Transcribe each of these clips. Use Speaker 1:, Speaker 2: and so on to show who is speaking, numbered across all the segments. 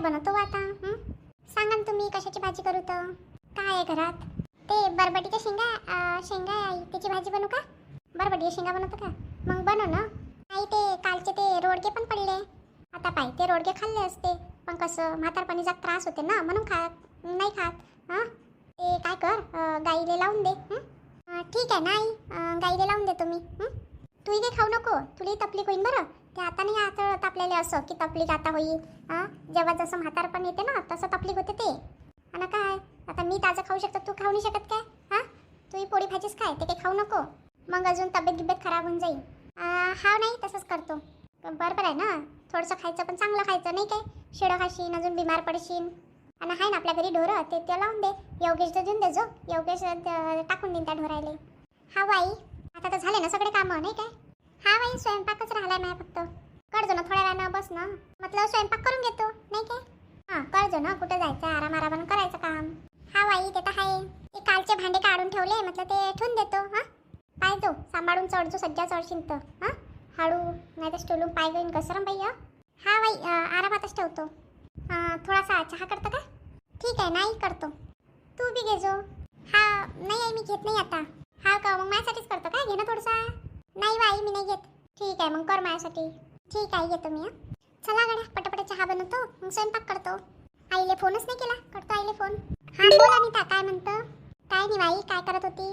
Speaker 1: बनवतो आता? सांगा ना तुम्ही, कशाची भाजी करू तर? काय आहे घरात? ते बरबटीच्या शेंगा आहे, त्याची भाजी बनवू का? बरबटीच्या शेंगा बनवतो का? मग बनव ना. नाही, ते कालचे ते रोडगे पण पडले. आता पाय, ते रोडगे खाल्ले असते, पण कसं म्हातारपणीचा त्रास होते ना, म्हणून नाही खात. हां, ते काय कर, गाईले लावून दे. ठीक आहे, नाही गाईले लावून देतो मी. तूही काही खाऊ नको, तुलाही तकलीफ होईल बरं. ते आता नाही आता तापलेले असं की तकलीफ आता होईल. जेव्हा जसं म्हातारपण येते ना, तसं तकलीफ होते ते. आणि काय आता मी ताजं खाऊ शकतो, तू खाऊ नाही शकत काय? तूही पोळी भाजीच खाय, ते काही खाऊ नको, मग अजून तब्येत खराब होऊन जाईल. हा, नाही तसंच करतो. बरोबर आहे ना, थोडंसं खायचं पण चांगलं खायचं, नाही काय? शिळं खाशीन, अजून बिमार पडशीन. आणि आहे ना आपल्या घरी ढोरं, ते लावून दे. योगेशला देऊन दे, जो योगेश टाकून देईन त्या ढोरायले. हा बाई, आता तर झाले ना सगळे कामं, नाही काय? हा बाई, स्वयंपाकच राहिलाय माझ्या फक्त. करजो ना थोड्या वेळानं, बस ना, म्हटलं स्वयंपाक करून घेतो, नाही काय? करजो ना, कुठं जायचं, आराम करायचं काम. हा बाई, ते तर आहे. ते कालचे भांडे काढून ठेवले, म्हटलं ते ठेवून देतो. पाहिजो सांभाळून चढजो, सज्जा चढशील तर. हळू, नाही तर स्टोलून पाय घेईन घसरम बाई. हा बाई, आरामातच ठेवतो. थोडासा चहा करतो का? ठीक आहे, नाही करतो, तू बी घेजो. हा नाही आहे, मी घेत नाही आता. हा का, मग माझ्यासाठीच करतो काय? घे ना थोडसा. नाही बाई, मी नाही घेत. ठीक आहे, मग कर माझ्यासाठी. ठीक आहे, घेतो मी. चला गड्या, पटापट चहा बनवतो, मग स्वयंपाक करतो. आईले फोनच नाही केला, करतो आईले फोन. हा बोल अनिता, काय म्हणतं? काय नाही बाई, काय करत होती?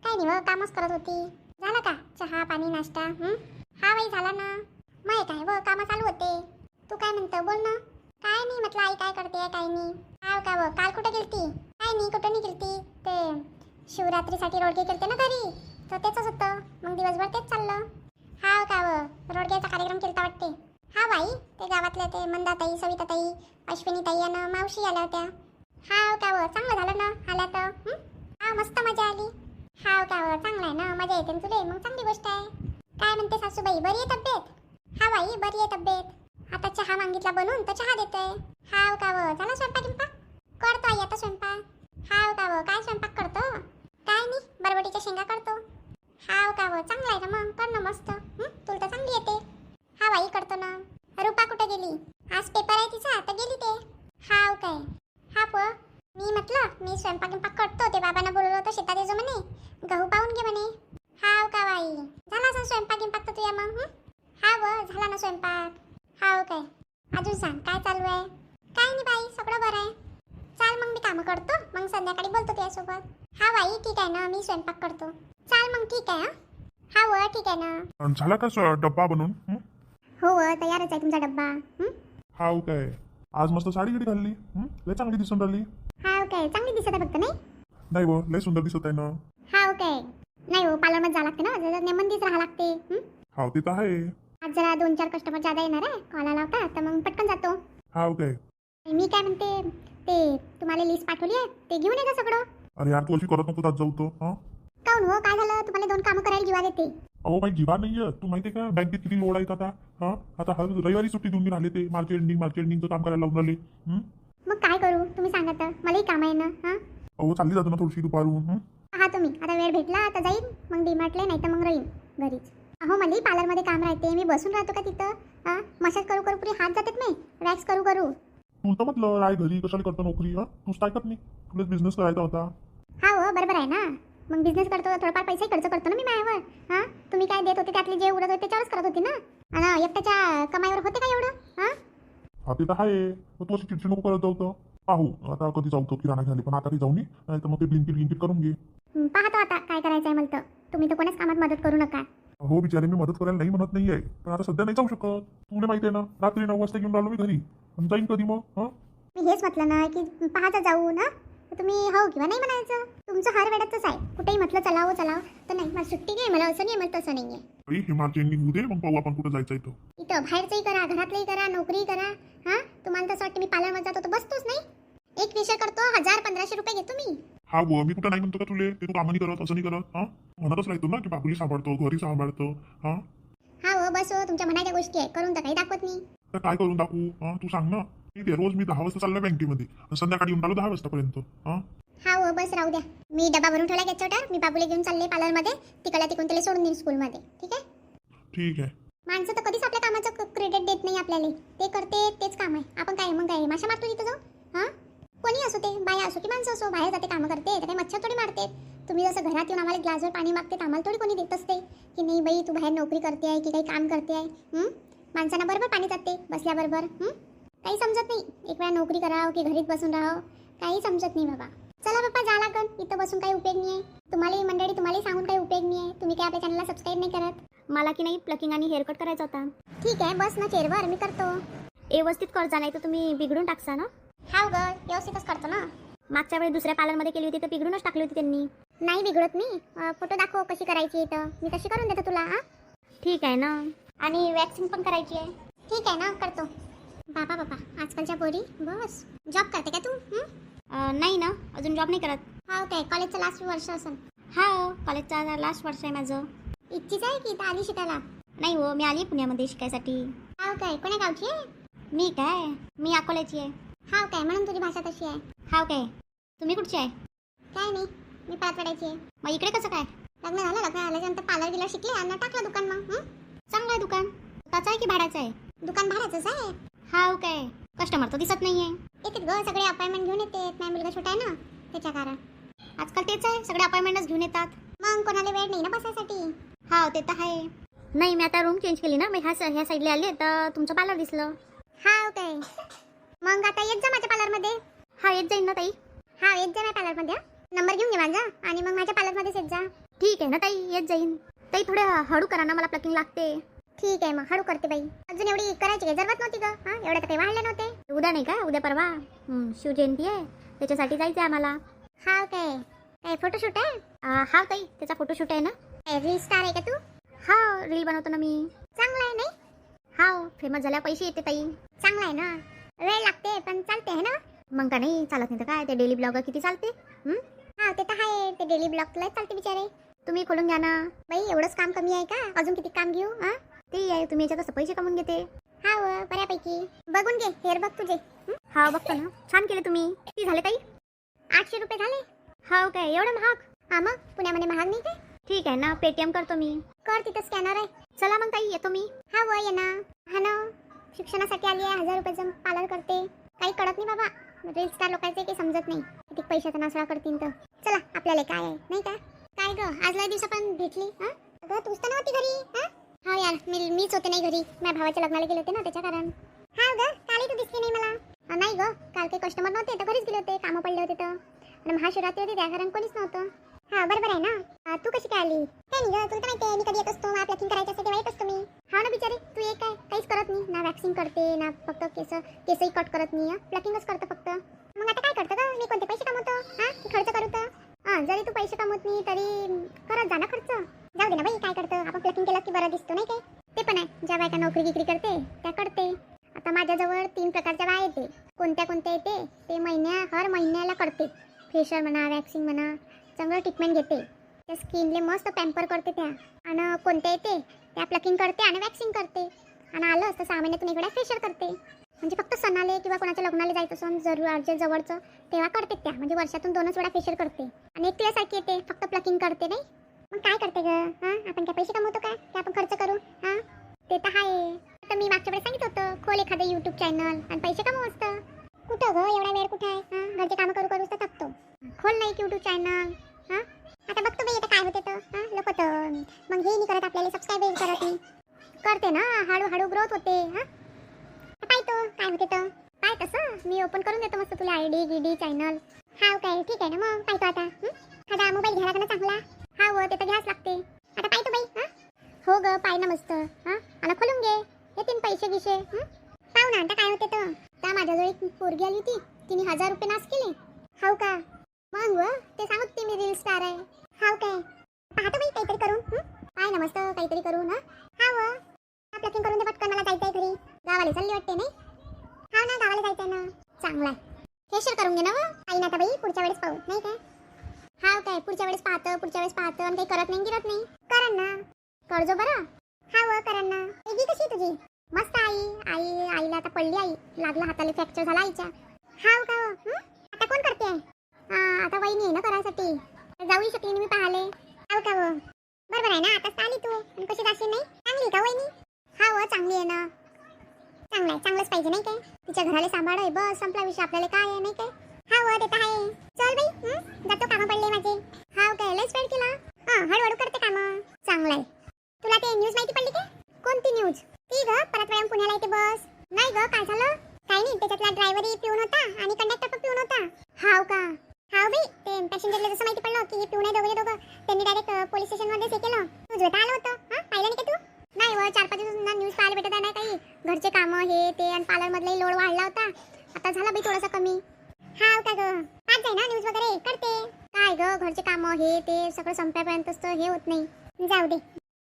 Speaker 1: काय नाही, कामच करत होती. झालं का चहा पाणी नाश्ता? हा बाई, झाला ना. मग काय कामं चालू होते. तू काय म्हणतं, बोल ना. काय नाही, म्हटलं आई काय करते, काय नाही. हा का काल कुठं गेलती? काय नाही, कुठं नाही गेलती. ते शिवरात्रीसाठी रोडगे केलते ना घरी, तर तेच होतं, मग दिवसभर तेच चाललं. हा का रोडग्याचा कार्यक्रम केलता वाटते. हा बाई, ते गावातल्या ते मंदाताई, सविताताई, अश्विनीताई आणि मावशी आल्या होत्या. हा का चांगलं झालं ना आल्या तर. हा, मस्त मजा आली. हा का चांगलं आहे ना, मजा येते ना तुले, मग चांगली गोष्ट आहे. काय म्हणते सासूबाई, बरी आहे तब्येत? हा बाई, बरी आहे तब्येत. आता चहा मागितला बनवून तर चहा देते. हा का झाला स्वयंपाक करतो आई आता स्वयंपाक. हा का काय स्वयंपाक करतो? काय नाही, बरबटीच्या शेंगा करतो. हा का चांगला आहे ना, मग कर ना मस्त. तुला तर चांगली येते. हा बाई, करतो ना. रुपा कुठे गेली? आज पेपर आहे तिचा, तर गेली ते. हा काय? हा मी म्हटलं मी स्वयंपाक करतो, ते बाबांना बोलवलं होतं शेतात येजो म्हणे, गहू पाहून घे म्हणे. हाव का बाई, झाला असं स्वयंपाक तर तुया मग? हा झाला ना स्वयंपाक. हाव काय? अजून सांग, काय चालू आहे? काय नाही बाई, सगळं बरं आहे. चाल मग मी कामं करतो, मग संध्याकाळी बोलतो तुझ्यासोबत. हा बाई, ठीक आहे ना, मी स्वयंपाक करतो. चाल मग, ठीक आहे. हा ठीक आहे ना.
Speaker 2: झाला का डब्बा बनवून?
Speaker 1: हो तयारच आहे तुमचा डब्बा.
Speaker 2: हाव काय, आज मस्त साडी गिडी घालली, लय चांगली दिसून राहिली.
Speaker 1: हाव काय, चांगली दिसत आहे फक्त, नाही?
Speaker 2: नाही व, लय सुंदर दिसत आहे ना.
Speaker 1: हाव काय, नाही हो, पार्लरमध्ये जावं लागते ना, जरा नेमंदीच राहा लागते.
Speaker 2: हाव, ते तर आहे.
Speaker 1: आज जरा 2-4 कस्टमर ज्यादा येणार आहे, कॉल आला होता, तर मग पटकन जातो.
Speaker 2: हाव काय.
Speaker 1: मी काय म्हणते, ते तुम्हाला लिस्ट पाठवली आहे, ते घेऊन येतं सगळं.
Speaker 2: अरे यार, तू अशी करत नको जात जाऊ तो.
Speaker 1: काऊन हो, काय झालं? तुम्हाला 2 कामं करायला जीवा देते.
Speaker 2: अहो काही जीवा नाहीये, तू माहितीये का बँकेत किती लोड आहेत आता. आता रविवारी सुट्टी देऊन राहिले, ते मार्केट एंडिंगचं काम करायला लावून राहिले.
Speaker 1: मग काय करू, तुम्ही सांगा तर, मलाही काम आहे ना.
Speaker 2: अहो चालली जातो ना थोडीशी दुपारून.
Speaker 1: हा, तुम्ही आता वेळ भेटला आता जाईल, मग डीमार्टला, नाही तर मग राहीन घरीच. अहो मलाही पार्लरमध्ये काम राहते, मी बसून राहतो का तिथं? मसाज करू पुरी हात जातात नाही, वॅक्स करू.
Speaker 2: तुला तर म्हटलं राय घरी कशाला करतो नोकरी. तूच ऐकत नाही, तुलाच बिझनेस करायचा होता.
Speaker 1: हा बरोबर आहे ना, मग बिझनेस करतो तर थोडाफार पैसे खर्च करतो ना मी माझ्यावर. तुम्ही काय देत होते त्यातले जे उरत होते त्याच्यावरच करत होती ना, आणि एकट्याच्या कमाईवर होते का एवढं?
Speaker 2: हा ते तर आहे, तू अशी चिडचिड नको करत जाऊ तर. पाहू आता कधी जाऊ तो किराणा घ्यायला, पण आता काही जाऊ नाही तर मग ते ब्लिंकिट करून घे.
Speaker 1: पाहतो आता काय करायचं आहे मला तर. तुम्ही तर कोणाच कामात मदत करू नका.
Speaker 2: हो बिचारे, मी मदत करायला नाही म्हणत नाही आहे, पण आता सध्या नाही जाऊ शकत. तुला माहिती आहे ना, रात्री 9 वाजता घेऊन राहिलो मी घरी, जाईन कधी मग?
Speaker 1: मी हेच म्हटलं ना की पाहता जाऊ ना, तुम्ही हो किंवा नाही म्हणायचं. तुमचं हर वेळातच आहे, कुठेही म्हटलं चलाव तर नाही, मला सुट्टी नाही, मला असं नाही, मला तसं नाही आहे.
Speaker 2: हे मार्च एंडिंग होऊ दे, मग पाहू आपण कुठं जायचं इथं.
Speaker 1: इथं बाहेरचंही करा, घरातलंही करा, नोकरीही करा. तुम्हाला तसं वाटतं मी पार्लरमध्ये जातो तर बसतोच नाही. एक विषय करतो, 1000-1500 रुपये घेतो मी.
Speaker 2: हा मी कुठं नाही म्हणतो का तुले, ते तू कामं नाही करत, असं नाही करत. म्हणतच राहतो ना की बाबुली सांभाळतो, घरी सांभाळतो.
Speaker 1: बस तुमच्या म्हणायच्या गोष्टी आहे, करून तर काही दाखवत नाही.
Speaker 2: तर काय करून दाखवू? तू सांग ना. ठीक आहे, रोज मी 10 वाजता चाललो बँकेमध्ये, संध्याकाळी येऊन राहिलो 10 वाजतापर्यंत.
Speaker 1: बस राहू द्या, मी डबा भरून ठेवला गॅसवर, मी बाबूला घेऊन चालले पार्लरमध्ये, तिकडे तिकडून त्याला सोडून देईन स्कूलमध्ये. ठीक आहे.
Speaker 2: ठीक आहे.
Speaker 1: माणसं तर कधीच आपल्या कामाचं क्रेडिट देत नाही आपल्याला. ते करते तेच काम आहे. आपण काय मग काय माशा मारतो तिथं जाऊ? हां, कोणी असो ते, बाया असो की माणसं असो, बाहेर जाते कामं करते तर काही मच्छर थोडी मारते. तुम्ही जसं घरात येऊन आम्हाला ग्लासवर पाणी मागते आम्हाला थोडी कोणी देत असते की नाही बाई तू बाहेर नोकरी करते आहे की काही काम करते आहे. माणसांना बरोबर पाणी जाते बसल्याबरोबर. काही समजत नाही. एक वेळा नोकरी करावं की घरीच बसून राहावं काही समजत नाही बाबा. चला बाप्पा जा लागन. इथं बसून काही उपयोग नाही आहे. तुम्हाला मंडळी तुम्हाला सांगून काही उपयोग नाही आहे. तुम्ही काय आपल्या चॅनलला सबस्क्राईब नाही करत.
Speaker 3: मला की नाही प्लकिंग आणि हेअरकट करायचा होता.
Speaker 1: ठीक आहे बस ना चेअरवर मी करतो.
Speaker 3: व्यवस्थित करजा नाही तर तुम्ही बिघडून टाकसा ना.
Speaker 1: हाव ग व्यवस्थितच करतो ना.
Speaker 3: मागच्या वेळी दुसऱ्या पार्लरमध्ये केली होती तर बिघडूनच टाकली होती त्यांनी.
Speaker 1: नाही बिघडत मी. फोटो दाखव कशी करायची इथं मी तशी करून देतो तुला. हां
Speaker 3: ठीक आहे ना.
Speaker 1: आणि वॅक्सिंग पण करायची आहे. ठीक आहे ना करतो. बाबा बाबा आजकालच्या पोरी बस जॉब करते का तू?
Speaker 3: नाही ना अजून जॉब नाही करत.
Speaker 1: हाव काय कॉलेजचं लास्ट वर्ष असेल.
Speaker 3: हा कॉलेजचा लास्ट वर्ष आहे माझं.
Speaker 1: इच्छीच आहे की इथं आली शिकायला?
Speaker 3: नाही हो मी आली पुण्यामध्ये शिकायसाठी.
Speaker 1: हाव काय कोण्या गावची आहे?
Speaker 3: मी अकोल्याची आहे.
Speaker 1: हाव काय म्हणून तुझी भाषा तशी आहे.
Speaker 3: हाव काय तुम्ही कुठचे आहे?
Speaker 1: काय नाही मी पाचवाड्याची आहे.
Speaker 3: मग इकडे कसं काय?
Speaker 1: लग्न झाल्याच्यानंतर पार्लर गेला शिकले आणि टाकलं दुकान मग.
Speaker 3: चांगलं आहे दुकान. स्वतःचं आहे की भाड्याचं आहे?
Speaker 1: दुकान भाड्याचंच आहे.
Speaker 3: हाव काय कस्टमर तर दिसत नाहीये.
Speaker 1: येतात ग सगळे अपॉइंटमेंट घेऊन येतात. माझा मुलगा छोटा आहे ना त्याच्या कारण.
Speaker 3: आजकाल तेच आहे सगळे अपॉइंटमेंटच घेऊन येतात.
Speaker 1: मग कोणाला वेळ नाही ना बसायसाठी.
Speaker 3: हाव ते तर आहे. नाही मी आता रूम चेंज केली ना मी ह्या साईडला आले तर तुमचं पार्लर दिसलं.
Speaker 1: हाव काय मग आता येत जा माझ्या पार्लरमध्ये.
Speaker 3: हा येत जाईन ना ताई.
Speaker 1: हा येत जा माझ्या पार्लरमध्ये. नंबर घेऊन घे माझा आणि मग माझ्या पार्लरमध्येच येत जा.
Speaker 3: ठीक आहे ना ताई येत जाईन. ताई थोडं हळू करा ना मला प्लकिंग लागते.
Speaker 1: ठीक आहे मग हळू करते बाई. अजून एवढी करायची काही जरूरत नव्हती ग. हां एवढ्या तर काही वाढले नव्हते.
Speaker 3: उद्या नाही का उद्या परवा शिवजयंती आहे त्याच्यासाठी जायचं आहे आम्हाला.
Speaker 1: हाव काय काय फोटोशूट आहे?
Speaker 3: हा ताई त्याचा फोटोशूट आहे ना.
Speaker 1: रील स्टार आहे का तू?
Speaker 3: हा रील बनवतो ना मी.
Speaker 1: चांगला आहे नाही?
Speaker 3: हा फेमस झाल्या पैसे येते ताई.
Speaker 1: चांगला आहे ना. वेळ लागते पण चालते आहे ना.
Speaker 3: मग का नाही चालत नाही तर काय ते डेली ब्लॉगर किती चालते.
Speaker 1: हा ते तर आहे. ते डेली ब्लॉग तुला चालते बिचारे.
Speaker 3: तुम्ही खोलून घ्या ना.
Speaker 1: बाई एवढंच काम कमी आहे का? अजून किती काम घेऊ? हां
Speaker 3: ते आहे तुम्ही याच्यात असं पैसे कमवून घेते.
Speaker 1: हा बऱ्यापैकी. बघून घे हेअर बघ तुझे.
Speaker 3: हा बघतो ना छान केले तुम्ही. किती झाले ताई?
Speaker 1: 800 रुपये झाले.
Speaker 3: हाव काय एवढं महाग?
Speaker 1: हा मग पुण्यामध्ये महाग नाही काय?
Speaker 3: ठीक आहे ना पेटीएम करतो मी.
Speaker 1: कर तिथं स्कॅनर आहे.
Speaker 3: चला मग ताई येतो मी.
Speaker 1: हा ये ना. हा ना शिक्षणासाठी आली आहे. 1000 रुपयाचं पार्लर करते. काही कळत नाही बाबा. रील स्टार लोकांचे काही समजत नाही किती पैशाचा नासळा करतील तर. चला आपल्याला काय आहे नाही का? काय ग आज लय दिवसा पण भेटली. हां अगं तूच तर नव्हती घरी. हा यार मीच होते नाही घरी. माझ्या भावाच्या लग्नाला गेले होते ना त्याच्या कारण. हा ग कालही तू दिसली नाही मला. नाही ग काल काही कस्टमर नव्हते तर घरीच गेले होते. कामं पडले होते तर आणि महाशिवरात्री होती त्या कारण कोणीच नव्हतं. हा बरोबर आहे ना. तू कशी काय आली? काय नाही ग तुला तर माहिती आहे मी कधी येत असतो. मला प्लॅकिंग करायच्यासाठी वाईट असतो मी. हा ना बिचारी तू एक काय काहीच करत नाही ना. वॅक्सिंग करते ना फक्त केसही कट करत नाही. प्लॅकिंगच करतं फक्त. मग आता काय करतं ग? मी कोणते पैसे कमवतो? हां खर्च करू तर जरी तू पैसे कमवत नाही तरी करत जा ना खर्च. जाऊ दे ना बाई काय करतं आपण प्लॅकिंग केलं की बरं दिसतो नाही काय? ते पण आहे ज्या बायका नोकरी गिकरी करते त्या करते. आता माझ्याजवळ 3 प्रकारच्या बाया येते. कोणत्या येते ते हर महिन्याला करते. फेशियल म्हणा वॅक्सिंग म्हणा चांगलं ट्रीटमेंट घेते. त्या स्किनले मस्त पॅम्पर करते त्या. आणि कोणत्या येते त्या प्लकिंग करते आणि वॅक्सिंग करते. आणि आलं असतं 6 महिन्यातून एक वेळा फेशियल करते. म्हणजे फक्त सणाले किंवा कोणाच्या लग्नाला जायचं असून जरूर अर्जंट जवळचं तेव्हा करते त्या. म्हणजे वर्षातून 2च वेळा फेशियल करते. आणि एक तुझ्यासारखी येते फक्त प्लकिंग करते नाही. मग काय करते ग? हां आपण काय पैसे कमवतो काय की आपण खर्च करू? हां ते तर आहे. तर मी मागच्या वेळेस सांगितलं होतं खोल एखादं यूट्यूब चॅनल आणि पैसे कमवू असतं. कुठं ग एवढा वेळ कुठं आहे? हां घरचे कामं करू तर थकतो. खोल नाही यूट्यूब चॅनल. हां आता बघतो बाई आता काय होते तर. हां लोक तर मग हे नाही करत आपल्याला सबस्क्राईब करत नाही. करते ना हळूहळू ग्रोथ होते. हां पाहतो काय होते तर. काय तसं मी ओपन करून देतो मस्त तुला आयडी गिडी चॅनल. हाव काय ठीक आहे ना मग पाहतो आता. एखादा मोबाईल घ्यायला का ना चांगला. हाव ते तर घ्यायच लागते. आता पाहतो बाई. हां हो ग पाय ना मस्त. हां आणि खोलून घे येतील पैसे गिशे. पाहू ना आता काय होते तर. त्या माझ्याजवळ एक पोरगी आली होती तिने 1000 रुपये नास केले. हाव का मग ते सांगत होती मी रील स्टार आहे. हाव काय पाहतो बाई काहीतरी करून. पाय ना मस्त काहीतरी करून. हाव प्लॅकिंग करून दे पटकन मला जायचं आहे घरी. गावाला चालली वाटते नाही? हाव ना गावाला जायचं आहे ना. चांगला आहे फेशियल करून घे ना काही ना आता बाई पुढच्या वेळेस पाहू नाही काय? हाव काय पुढच्या वेळेस पाहतं आणि काही करत नाही गिरत नाही. करण ना करजो बरं. हाव करण ना. आई कशी तुझी? मस्त आईला आता पडली. आई लागला हाताला फ्रॅक्चर झाला आईच्या. हाव का आता कोण करते आहे? आता वहिनी आहे ना करायसाठी जाऊ शकली मी पाहाले. हाव का बरोबर आहे ना. आताच आली तू आणि कशी जाशील नाही? चांगली का वहिनी? हाव चांगली आहे ना. चांगलं आहे, चांगलंच पाहिजे नाही काय. तिच्या घराला सांभाळ आहे, बस संपला विषय. आपल्याला काय आहे नाही काय. हा व ते तर आहे. चल बाई, जातो, कामं पडले माझे. हा काय लयच वेळ केला. हळूहळू करते कामं. चांगलं आहे. तुला ते न्यूज माहिती पडली काय? कोणती न्यूज? ती ग, परत वेळा पुण्याला येते बस. नाही ग, काय झालं? काही नाही, त्याच्यातला ड्रायव्हरही पिऊन होता आणि कंडक्टर पण पिऊन होता. हाव का? हाव बाई, ते पॅसेंजरला जसं माहिती पडलं की पिऊन आहे दोघं, त्यांनी डायरेक्ट पोलीस स्टेशनमध्ये हे केलं. न्यूज आलं होतं. पाहिलं नाही का तू? नाही व 4-5 दिवस न्यूज पाहायला भेटत नाही काही. घरचे कामं हे ते आणि पार्लरमधलाही लोड वाढला होता. आता झाला बाई थोडासा कमी. हाव का ग? पाच जाय ना न्यूज वगैरे करते. काय ग, घरचे कामं हे ते सगळं संपायपर्यंतच तर हे होत नाही. जाऊ दे,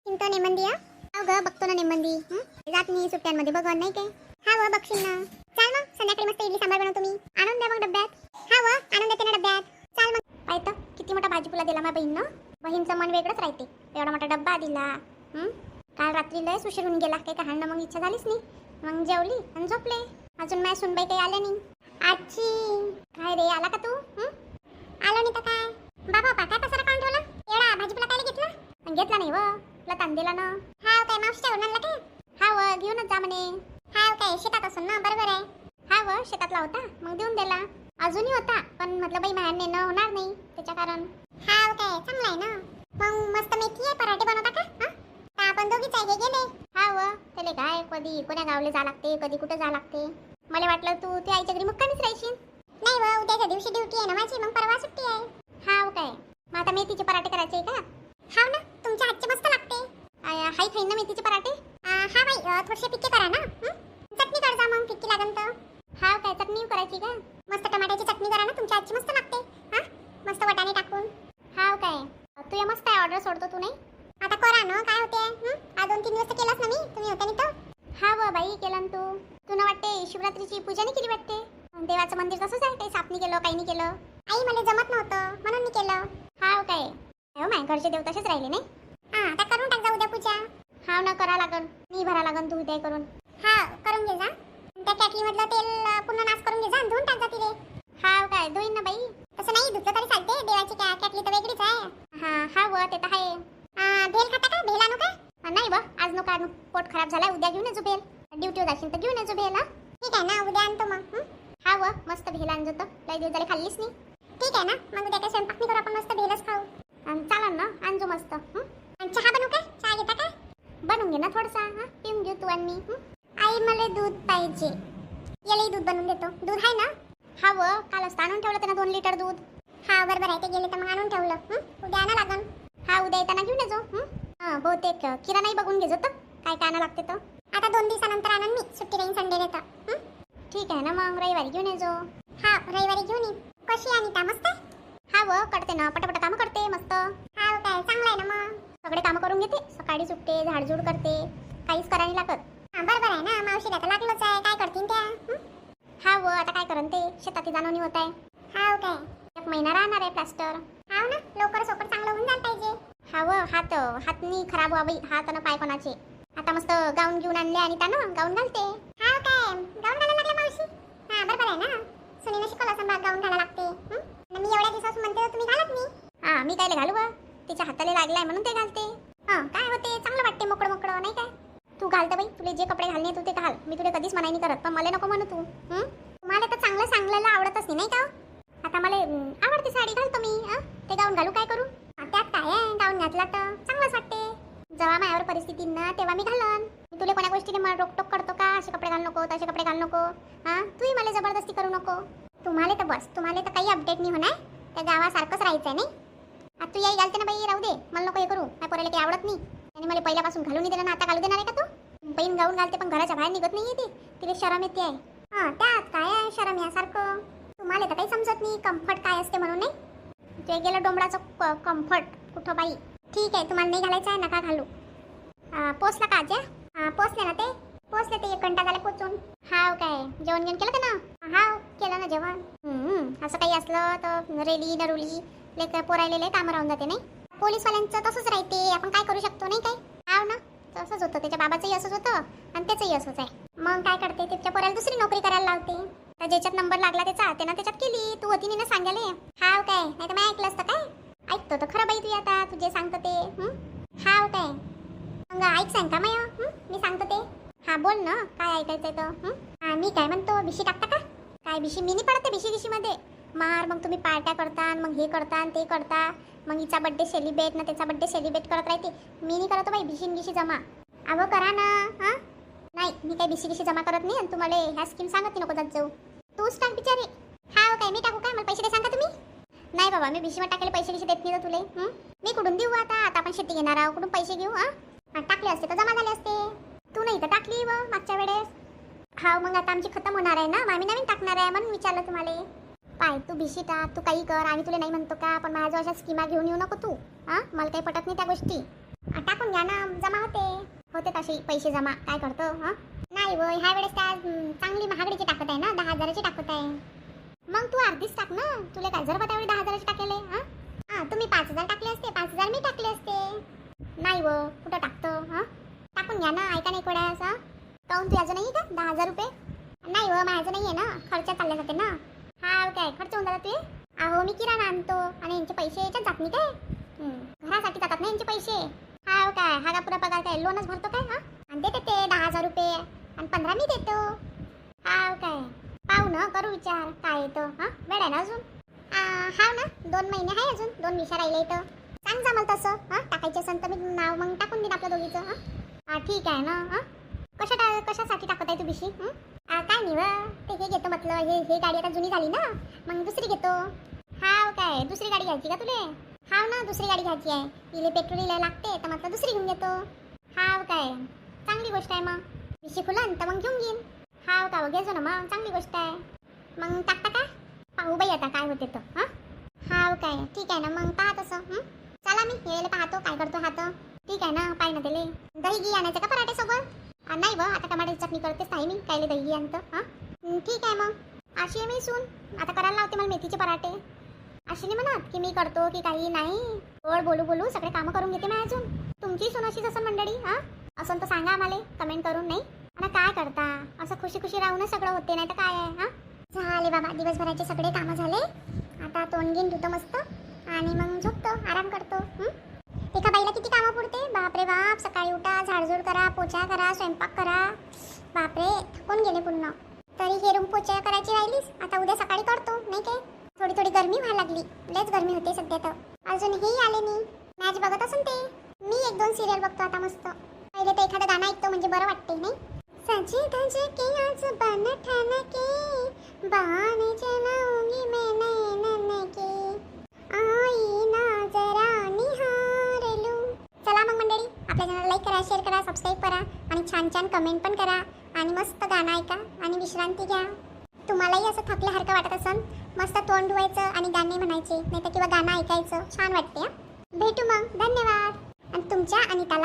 Speaker 1: चिंता नेमंदी. हाव ग, बघतो ना नेमंदी. जात मी सुट्ट्यांमध्ये बघ नाही काय. हा व बघशील ना. चाल मग, संध्याकाळी मस्त इडली सांबार बनवतो मी. आणून द्या मग डब्यात. हा व आणून देते ना डब्यात. चाल मग. पाहतो किती मोठा भाजीपुला दिला माझ्या बहीणनं. बहीणचं मन वेगळंच राहते. एवढा मोठा डब्बा दिला. काल रात्री लय उशीर होऊन गेला. काही कहाणं मग इच्छा झालीच नाही. मग जेवली आणि झोपले. अजून माझ्या सुनबाई काही आल्या नाही. आजी काय रे, आला का तू? आलो नाही तर काय. बाबा काय पसारा काढून ठेवला? एवढा भाजीपुला काय घेतला? घेतला नाही व, तुला ताण दिला ना. हाव काय, मावशीच्या घरून आणला काय? हा व, घेऊनच जा म्हणे. हाव काय, शेतात असून ना. बरोबर आहे. हा व, शेतातला होता मग देऊन दिला. अजूनही होता पण म्हटलं बाई माझ्या नेणं होणार नाही त्याच्या कारण. हाव काय, चांगलं आहे ना. मग मस्त मेथी आहे, पराठे बनवता का? आपण दोघीच आहे, हे गेले. हा व, त्याला काय कधी कोण्या गावले जा लागते, कधी कुठे जा लागते. मला वाटलं तू त्या आईच्या घरी मुक्कामीच राहशील. नाही व, उद्याच्या दिवशी ड्युटी आहे ना माझी, मग परवा सुट्टी आहे. हाव काय, मग आता मेथीचे पराठे करायचे का? हाव ना, तुमच्या हातचे मस्त लागते. हाय खाईन ना मेथीचे पराठे. हा बाई, थोडेसे फिक्के करा ना. चटणी कर जा मग, फिक्की लागन तर. हाव काय, चटणी करायची का? मस्त टमाट्याची चटणी करा ना, तुमच्या हातची मस्त लागते. मस्त वाटाणे टाकून. हाव काय, तू या मस्त आहे, ऑर्डर सोडतो तू नाही. आता करा ना, काय होते. आज 2-3 दिवस तर केलाच ना मी, तुम्ही होता नाही तर. हा व बाई, केलं ना तू. तुला वाटते शिवरात्रीची पूजा नाही केली वाटते. देवाचं मंदिर तसंच आहे, काही साफ नाही केलं, काही नाही केलं. आई मला जमत नव्हतं म्हणून मी केलं. हाव काय, हो माय घरचे देव तसेच राहिले नाही. आता करून टाक जा उद्या पूजा. हाव ना, करा लागन. मी भरा लागन तू उद्या करून. हा करून घे जा. त्या कॅटलीमधलं तेल पूर्ण नाश करून घे जा, धुवून टाक जा तिले. हाव काय, धुईन ना बाई. तसं नाही धुतलं तरी चालते, देवाची कॅटली तर वेगळीच आहे. हा व, ते तर आहे. भेल खाता का? भेल आणू का? नाही बा, आज नको आणू, पोट खराब झालाय. उद्या घेऊन येजो भेल. ड्युटीवर जाशील तर घेऊन येजो भेल. ठीक आहे ना, उद्या आणतो मग. हा व, मस्त भेल आणजो तर, लय दिवस झाले खाल्लीच नाही. ठीक आहे ना, मग उद्या काय स्वयंपाक नाही करू, आपण मस्त भेलच खाऊ. चालन ना, आणजो मस्त. आणि चहा बनवू का? चहा घेता का? बनवून घे ना थोडासा. पिऊन घेऊ तू आणि मी. आई मला दूध पाहिजे. यालाही दूध बनवून देतो. दूध आहे ना? हा व, कालच आणून ठेवलं त्यांना 2 लिटर दूध. हा बरोबर आहे, ते गेले तर मग आणून ठेवलं. उद्या आणा लागन. हा उद्या येताना घेऊन येजो. बहुतेक किराणाही बघून घेजो तर, काय काय आणा लागते तर. आता 2 दिवसानंतर आणन मी, सुट्टी राहीन संडेला तर. ठीक आहे ना, मग रविवारी घेऊन येजो. हा रविवारी घेऊन ये. कशी अनिता, मस्त? हा व, करते ना, पटापट कामं करते मस्त. हा काय, चांगलं आहे ना मग. सगळे कामं करून घेते, सकाळी सुटते, झाडझूड करते, काहीच करायला लागत. बरोबर आहे ना, मावशीला तर लागलंच आहे, काय करतील त्या. हा व, आता काय करन ते, शेतात जाणवणी होत आहे. हाव काय, 1 महिना राहणार आहे प्लास्टर. हाव ना, लवकर सोकर चांगलं होऊन जायला पाहिजे. हा व, हातनी खराब व्हावी, हात आणि पाय कोणाचे. आता मस्त गाऊन घेऊन आणले आणि त्यानं गाऊन घालते. हाव काय, गाऊन घालायला लागला मावशी? हा बरोबर आहे ना, सुनीने शिकवलं असं गाऊन घालायला लागते. मी एवढ्या दिवसापासून म्हणते तुम्ही घालत नाही. मी कायले घालू बा, तिच्या हाताला लागलाय म्हणून ते घालते. काय होते, चांगलं वाटते मोकळं मोकळं नाही काय. तू घालते बाई, तुला जे कपडे घालणे तू ते घाल, मी तुला कधीच मनाई नाही करत, पण मला नको म्हणू तू. तुम्हाला तर चांगलं सांगलेलं आवडतच नाही का? आता मला आवडते साडी, घालतो मी. ते गाऊन घालू, काय करू? त्यात काय आहे, गाऊन घातला तर चांगलंच वाटते. जेव्हा माझ्यावर परिस्थिती ना तेव्हा मी घालन. मी तुला कोणा गोष्टीने मला रोकटोक करतो का? असे कपडे घालू नको, तसे कपडे घालू नको. तूही मला जबरदस्ती करू नको. तुम्हाला तर बस, तुम्हाला तर काही अपडेट नाही होणार, त्या गावासारखंच राहायचंय नाही. आता तू याही घालते ना बाई, राहू दे, मला नको हे करू, माझ्या पोराला काही आवडत नाही. आणि मला पहिल्यापासून घालून नाही दिलं ना, आता घालू देणार आहे का तू? बहीण गाऊन घालते पण घराच्या बाहेर निघत नाही येते, तिला शरम येते आहे. त्यात काय आहे शरम यासारखं? तुम्हाला तर काही समजत नाही कम्फर्ट काय असते म्हणून. नाही ते गेलं डोंबराचं कम्फर्ट कुठं बाई. ठीक आहे, तुम्हाला नाही घालायचं आहे नका घालू. पोचला का आज्या? पोचले ना ते, पोचले ते 1 घंटा झाला पोचून. हाव काय, जेवण घेऊन केलं का ना? हाव केलं ना जेवण. असं काही असलं तर रेली नरुली लेकर पोरायलेले कामं राहून जाते नाही. पोलीसवाल्यांचं तसंच राहते, आपण काय करू शकतो नाही काय. हाव ना, तसंच होतं, त्याच्या बाबाचंही असंच होतं आणि त्याचंही असंच आहे. मग काय करते, त्याच्या पोराला दुसरी नोकरी करायला लावते. तर ज्याच्यात नंबर लागला त्याचा त्यानं त्याच्यात केली. तू होती ना सांगायला. हाव काय, नाही तर मी ऐकलं असतं काय. ऐकतो तर खरं बाई तू आता, तुझे सांगतो ते. हाव काय, मग ऐक सांग का मी सांगतो ते. हा बोल ना, काय ऐकायचंय तर मी काय म्हणतो, बिशी टाकता का? काय बिशी मी नाही पडत बिशी मार. मग तुम्ही पार्ट्या करता, मग हे करता ते करता, मग हिचा बड्डे सेलिब्रेट ना त्याचा बड्डे सेलिब्रेट करत राहते. मी नाही करत बाई बिशी जमा. अहो करा ना. नाही, मी काही बिशी जमा करत नाही. आणि तुम्हाला ह्या स्कीम सांगत नको जात जाऊ. तूच टाक बिचारी. हा काय मी टाकू काय? मला पैसे दे सांगा तुम्ही. नाही बाबा, मी बिशीवर टाकायला पैसे देत नाही तर तुले. मी कुठून देऊ आता आपण शेती घेणार आहोत, कुठून पैसे घेऊ? टाकले असते तर जमा झाले असते. तू नाही तर टाकली मागच्या वेळेस. हा मग आता आमची खतम होणार आहे ना, आम्ही नवीन टाकणार आहे म्हणून विचारलं तुम्हाला. पाय तू बिशी टाक, तू काही कर, आम्ही तुला नाही म्हणतो का, पण माझ्या अशा स्कीमा घेऊन येऊ नको तू. मला काही पटत नाही त्या गोष्टी. टाकून घ्या ना, जमा होते तसे पैसे जमा. काय करतो? नाही ह्या वेळेस त्या चांगली महागडीची टाकत आहे ना, 10,000ची टाकत आहे. मग तू अर्धीच टाक ना. तुला काय जर त्यावेळी 10,000ची टाकेले? तुम्ही 5,000 टाकले असते, 5,000 मी टाकले असते. नाही कुठं टाकतो? टाकून घ्या ना, ऐका नाही कोड्यास. काऊन तू याचं नाही का 10,000 रुपये? नाही माझं नाही आहे ना, खर्च चालले जाते ना. हा काय खर्च होऊन जातात ते? अहो मी किराणा आणतो आणि यांचे पैसे याच्यात जात नाही काय? घरासाठी जातात ना यांचे पैसे. हा काय हा का पुरा पगार काय लोनच भरतो काय? आणि देते ते 10,000 रुपये आणि 15 मी देतो. हा काय पाहू ना, करू विचार काय येतं. वेळ आहे ना अजून. हा ना 2 महिने आहे अजून, 2 विषय राहिले इथं. सांग जा मला तसं. टाकायचं असेल तर मी नाव मग टाकून देईन आपल्या दोघीचं. ठीक आहे ना. कशासाठी टाकत आहे तू बिशी? काय नाही ते हे घेतो म्हटलं. हे गाडी आता जुनी झाली ना, मग दुसरी घेतो. हाव काय दुसरी गाडी घ्यायची का तुले? हाव ना दुसरी गाडी घ्यायची आहे. इले पेट्रोल लागते तर म्हटलं दुसरी घेऊन घेतो. हाव काय चांगली गोष्ट आहे. मग बिशी फुलन तर मग घेऊन घेईन. हाव का घ्यायचो ना, मग चांगली गोष्ट आहे. मग टाकता का? पाहू बाई आता काय होते तर. हाव काय ठीक आहे ना, मग पाहा तसं. चला मी यायला पाहतो काय करतो हात. ठीक आहे ना, पाय ना त्याले. दही घी आणायचं का पराठे सोबत? नाही आता टमाट्याची चटणी करतेच आहे मी, कायले दही आणतं. ठीक आहे मग. अशी आहे मी सून, आता करायला लावते मला मेथीचे पराठे. अशी नाही म्हणत की मी करतो की काही नाही. गोड बोलू सगळे कामं करून घेते मी अजून. तुमची सून अशीच असं मंडळी. असं तर सांगा आम्हाला कमेंट करून. नाही आता काय करता, असं खुशी राहूनच सगळं होते, नाही तर काय आहे. झाले बाबा दिवसभराचे सगळे कामं झाले. आता तोंड घेऊन धुतो मस्त आणि मग झोपतो, आराम करतो. एका बाईला किती कामं पुरते बापरे बाप. सकाळी उठा, झाडझूड करा, पोछा करा, स्वयंपाक करा. बापरे थकून गेले पुन्हा. तरी हे रूम पोछा करायची राहिलीस, आता उद्या सकाळी करतो. नाही काय थोडी गरमी व्हायला लागली, लयच गरमी होते सध्या तर. अजून हेही आले नाही. मॅच बघत असून ते मी 1-2 सिरियल बघतो आता मस्त. पहिले तर एखादं गाणं ऐकतो म्हणजे बरं वाटते. नाही सजे धजे के आज बन ठन के बहाने चलाऊंगी मैं नैनन के आईना जरा निहार लूं. चला मग मंडळी, आपल्या चॅनल लाईक करा, शेअर करा, सबस्क्राईब करा आणि छान कमेंट पण करा आणि मस्त गाणं ऐका आणि विश्रांती घ्या. तुम्हालाही असं थकल्यासारखं वाटत असेल, मस्त तोंड धुवायचं आणि गाणे म्हणायचे, नाही तर किंवा गाणं ऐकायचं, छान वाटते. भेटू मग. धन्यवाद. आणि तुमच्या अनिताला